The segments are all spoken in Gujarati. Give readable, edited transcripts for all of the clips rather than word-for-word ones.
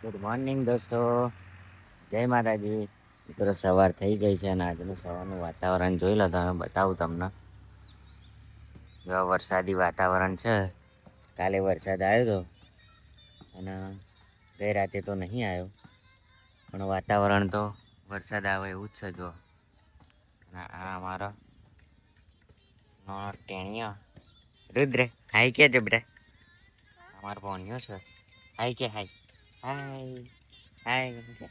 ગુડ મોર્નિંગ દોસ્તો, જય માતાજી. મિત્રો સવાર થઈ ગઈ છે અને આજનું સવારનું વાતાવરણ જોઈ લો તમે, બતાવું તમને. જો વરસાદી વાતાવરણ છે. કાલે વરસાદ આવ્યો હતો અને ગઈ રાતે તો નહીં આવ્યો, પણ વાતાવરણ તો વરસાદ આવે એવું જ છે. જો આ અમારો ટેણિયો રુદ્ર હાઈ કે જબરે, અમારો ભોણિયો છે. હાઈ કે હાઈ હાય હાય.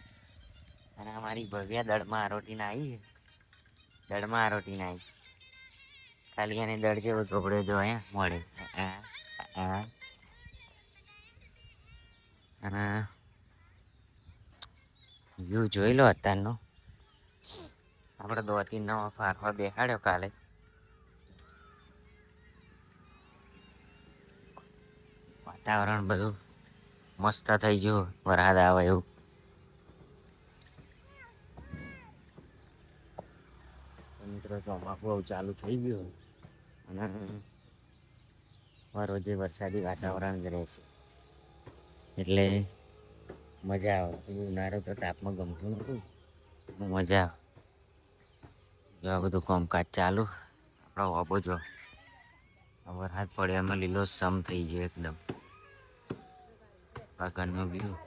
અને અમારી ભવ્ય દળમાં આરોટીને આવી, દળમાં આરોટીને આવી. ખાલી એને દળ જેવો કપડો જો અહીંયા મળે. અને વ્યૂ જોઈ લો અત્યારનો. આપણે દોતી નવો ફારવા બેસાડ્યો કાલે. વાતાવરણ બધું મસ્ત થઈ ગયું, વરસાદ આવે એવું. મિત્રો ચોમાસું ચાલુ થઈ ગયું અને રોજે વરસાદી વાતાવરણ જ રહેશે એટલે મજા આવે. ઉનાળો તો તાપમાં ગમતું નહોતું, મજા આવે. જો આ બધું કામકાજ ચાલુ. આપણો વાબો જો વરસાદ પડે એમાં લીલો સમ થઈ ગયો એકદમ. આ ઘરનો વ્યૂ.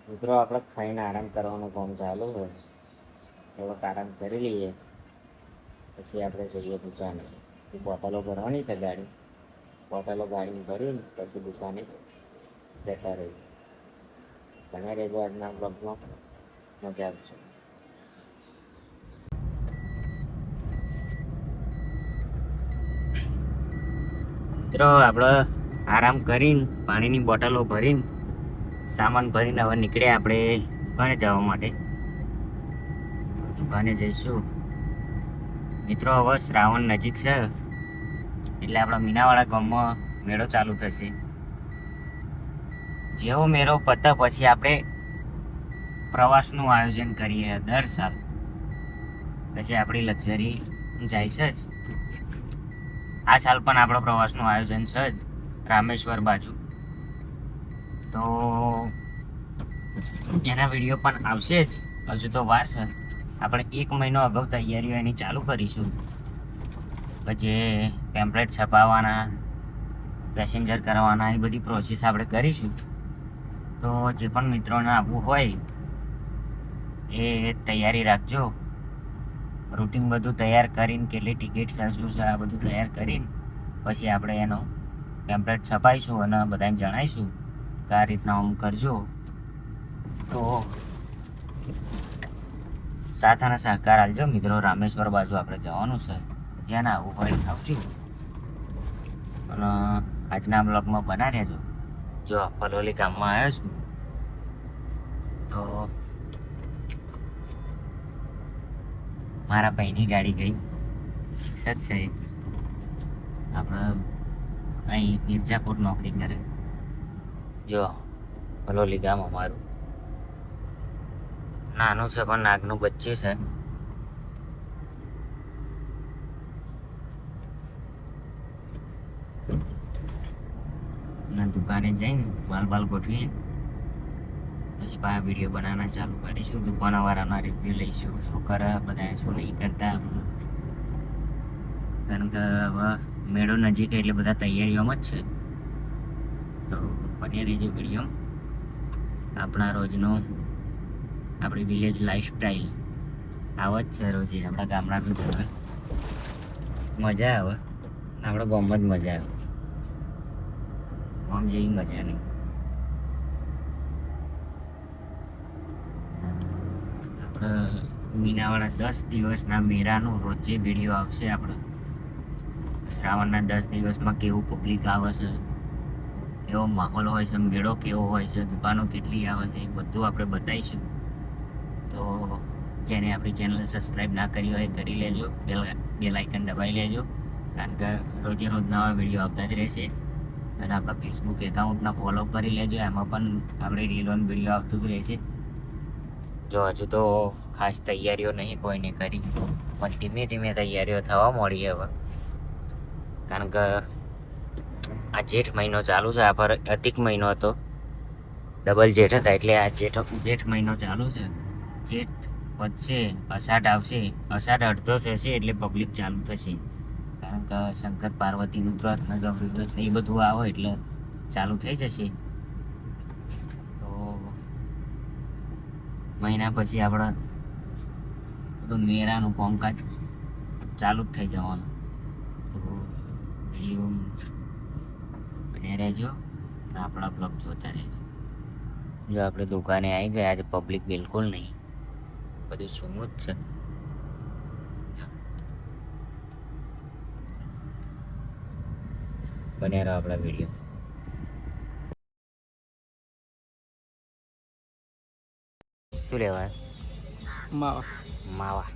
મિત્રો આપણે ખાઈને આરામ કરવાનું કામ ચાલુ હોય, થોડોક આરામ કરી લઈએ, પછી આપણે જઈએ દુકાને. બોટલો ભરવાની છે ગાડી, બોટલો ગાડીમાં ભરીને પછી દુકાને જતા રહીએ. ઘણા રહેજો આજના બ્લોગમાં, મજા આવશે. મિત્રો આપણે આરામ કરીને પાણીની બોટલો ભરીને સામાન ભરીને હવે નીકળ્યા આપણે દુકાને જવા માટે. દુકાને જઈશું. મિત્રો હવે શ્રાવણ નજીક છે એટલે આપણા મીનાવાળા ગામમાં મેળો ચાલુ થશે. જેવો મેળો પતે પછી આપણે પ્રવાસનું આયોજન કરીએ દર સાલ. પછી આપણી લક્ઝરી જાય છે જ. આ સાલ પણ આપણો પ્રવાસનું આયોજન છે જ, રામેશ્વર બાજુ. તો એના વિડીયો પણ આવશે જ, હજુ તો વાર છે. આપણે 1 મહિનો અગાઉ તૈયારીઓ એની ચાલુ કરીશું. પછી પેમ્પલેટ છપાવવાના, પેસેન્જર કરવાના, એ બધી પ્રોસેસ આપણે કરીશું. તો જે પણ મિત્રોને આવવું હોય એ તૈયારી રાખજો. રૂટિન બધું તૈયાર કરીને, કેટલી ટિકિટ છે, શું છે, આ બધું તૈયાર કરીને પછી આપણે એનો પેમ્પલેટ છપાવીશું અને બધાને જણાવીશું કે આ રીતના આમ કરજો. તો સાથ અને સહકાર આપજો મિત્રો. રામેશ્વર બાજુ આપણે જવાનું છે, જ્યાં આવવું હોય આવજો. અને આજના બ્લોગમાં બના રહેજો. જો ફલોલી ગામમાં આવ્યો છું તો મારા ભાઈની ગાડી ગઈ. શિક્ષક છે, આપણે અહીં મિર્જાપુર નોકરી કરે. જો ફલોલી ગામ અમારું નાનું છે પણ નાગનું બચ્ચું છે. દુકાને જઈને બાલ ગોઠવી પછી પાછા વિડીયો બનાવવાના ચાલુ કરીશું. દુકાનવાળાના રિવ્યૂ લઈશું, શું કરે બધા, શું નહીં કરતા. કારણ કે હવે મેળો નજીક એટલે બધા તૈયારીઓમાં જ છે. તો બની રહીજો વિડીયો. આપણા રોજનો આપણી વિલેજ લાઈફસ્ટાઈલ આવો જ છે રોજે. આપણા ગામડાનું જોવે મજા આવે, આપણા ગામમાં જ મજા આવે. ગામ જેવી મજા નહીં. આપણે મીનાવાળા 10 દિવસના મેળાનું રોજે વિડીયો આવશે. આપણે શ્રાવણના 10 દિવસમાં કેવું પબ્લિક આવે છે, કેવો માહોલ હોય છે, મેળો કેવો હોય છે, દુકાનો કેટલી આવે છે, એ બધું આપણે બતાવીશું. તો જેને આપણી ચેનલ સબસ્ક્રાઈબ ના કરી હોય કરી લેજો, બેલ આઇકન દબાવી લેજો. કારણ કે રોજે રોજ નવા વિડીયો આવતા જ રહેશે. અને આપણા ફેસબુક એકાઉન્ટને ફોલો કરી લેજો, એમાં પણ આપણે રીલ ઓન વિડીયો આવતું જ રહેશે. જો હજુ તો ખાસ તૈયારીઓ નહીં કોઈને કરી, પણ ધીમે ધીમે તૈયારીઓ થવા મળી હવે. કારણ કે આ જેઠ મહિનો ચાલુ છે. આ પર અધિક મહિનો હતો, ડબલ જેઠ હતા, એટલે આ જેઠ મહિનો ચાલુ છે. જેઠ પતશે, અષાઢ આવશે, અષાઢ અડધો થશે એટલે પબ્લિક ચાલુ થશે. કારણ કે શંકર પાર્વતીનું વ્રત ને ગૌરી વ્રત ને એ બધું આવે એટલે ચાલુ થઈ જશે. તો મહિના પછી આપણે બધું મેળાનું કામકાજ ચાલુ જ થઈ જવાનું. તો વિડીયો બને રહેજો, આપણા બ્લોગ જોતા રહેજો. જો આપણે દુકાને આવી ગયા, આજે પબ્લિક બિલકુલ નહીં, બધું સ્મૂથ છે. બને રહો આપણા વિડીયો. શું લેવાય? માવા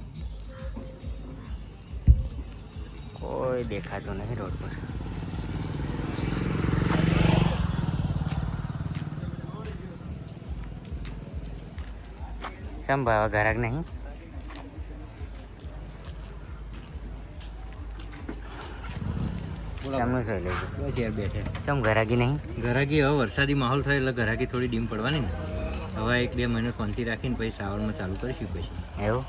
કોઈ દેખાતું નહીં રોડ પર. ચમ ભાવ ઘરાક નહીં? કેમનું છે લેજો? બસ યાર બેઠે. ચમ ઘરાકી નહીં? ઘરાકી હવે વરસાદી માહોલ થાય એટલે ઘરાકી થોડી ડીમ પડવાની ને. હવે 1-2 મહિનો શાંતિ રાખીને પછી શ્રાવણમાં ચાલુ કરીશું પછી. એવું?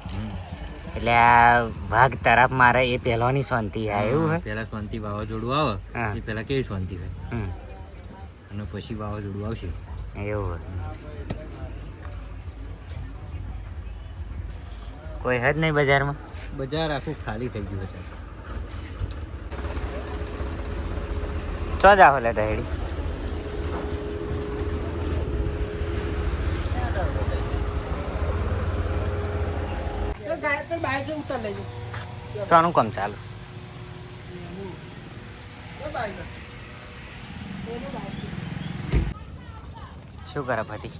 એટલે આ વાઘ તરફ મારે એ પહેલાની શાંતિ આ એવું હે? પહેલા શાંતિ વાવાઝોડું આવે એ પહેલા કેવી શાંતિ થાય અને પછી વાવાઝોડું આવશે એવું. કોઈ હદ નહીં બજારમાં? બજાર આખું ખાલી થઈ ગયું છે. ચો જાવ લે ઢહેડી? શાનું કામ ચાલુ? શું કરે ફટી?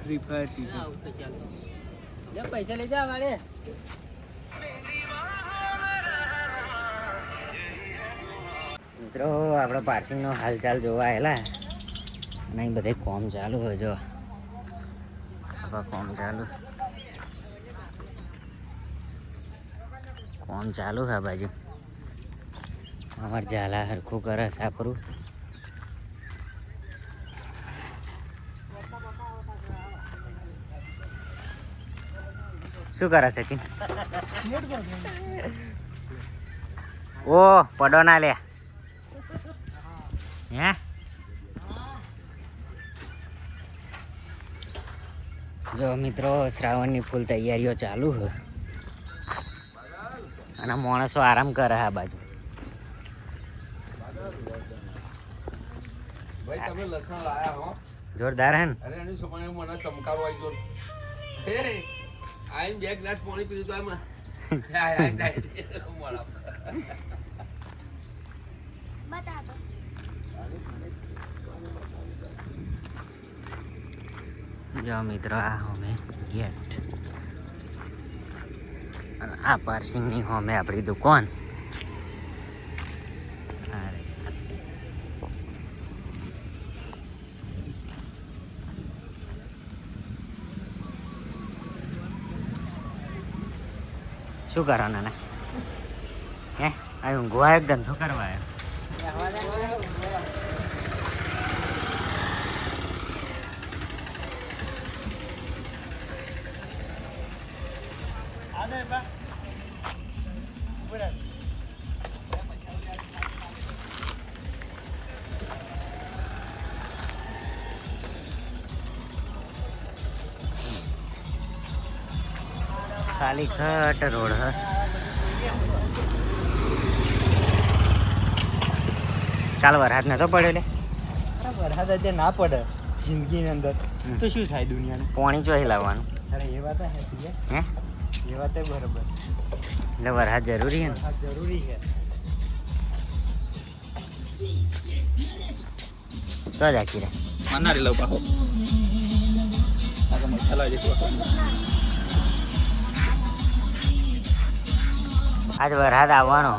ફ્રી ફાયર પૈસા લઈ જા વાળે. મિત્રો આપણે પાર્સિંગનો હાલચાલ જોવા આવેલા અને અહીં બધે કોમ ચાલુ હોય. જો કોમ ચાલુ છે આ બાજુ. અમારે ઝાલા હરખું કરે સાપરું. શું કરે સચિન? ઓ પડો ના લે હે? જો મિત્રો શ્રાવણની ફૂલ તૈયારીઓ ચાલુ છે અને માણસો આરામ કરે આ બાજુ. જોરદાર હે ને? અરે એની છોકરીને મને ચમકારો આવી ગયો. હે આઈન 2 ગ્લાસ પાણી પીધું તો આમ જો મિત્રો આ હોમે ગેટ અને આ પાર્સિંગની હોમે આપણી દુકાન. શું કરો નાના? હે આ ઊંઘવા એક ધંધો કરવા આવ્યો? ખાલી ખટ રોડ હ. કાલ વરસાદ નતો પડ્યો લે? વરસાદ આજે ના પડે જિંદગીની અંદર તો શું થાય દુનિયાને? પાણી ચોઈ લાવવાનું? અરે એ વાત હે, એ વાત બરાબર. એટલે વરસાદ જરૂરી હે ને? જરૂરી છે. તો જ આખી રે મનારી લઉં પાછો મસાલા આજ વરસાદ આવવાનો.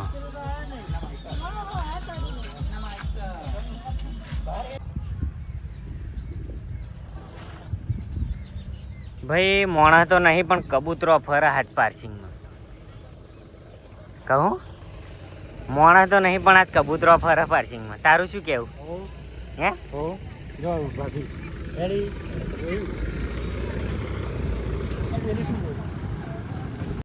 ભાઈ મોણા તો નહીં પણ કબૂતરો ફરે હાથ પાર્સિંગમાં. કહું મોણા તો નહીં પણ આજ કબૂતરો ફરે પાર્સિંગમાં. તારું શું કેવું? હે જો ભાભી રેડી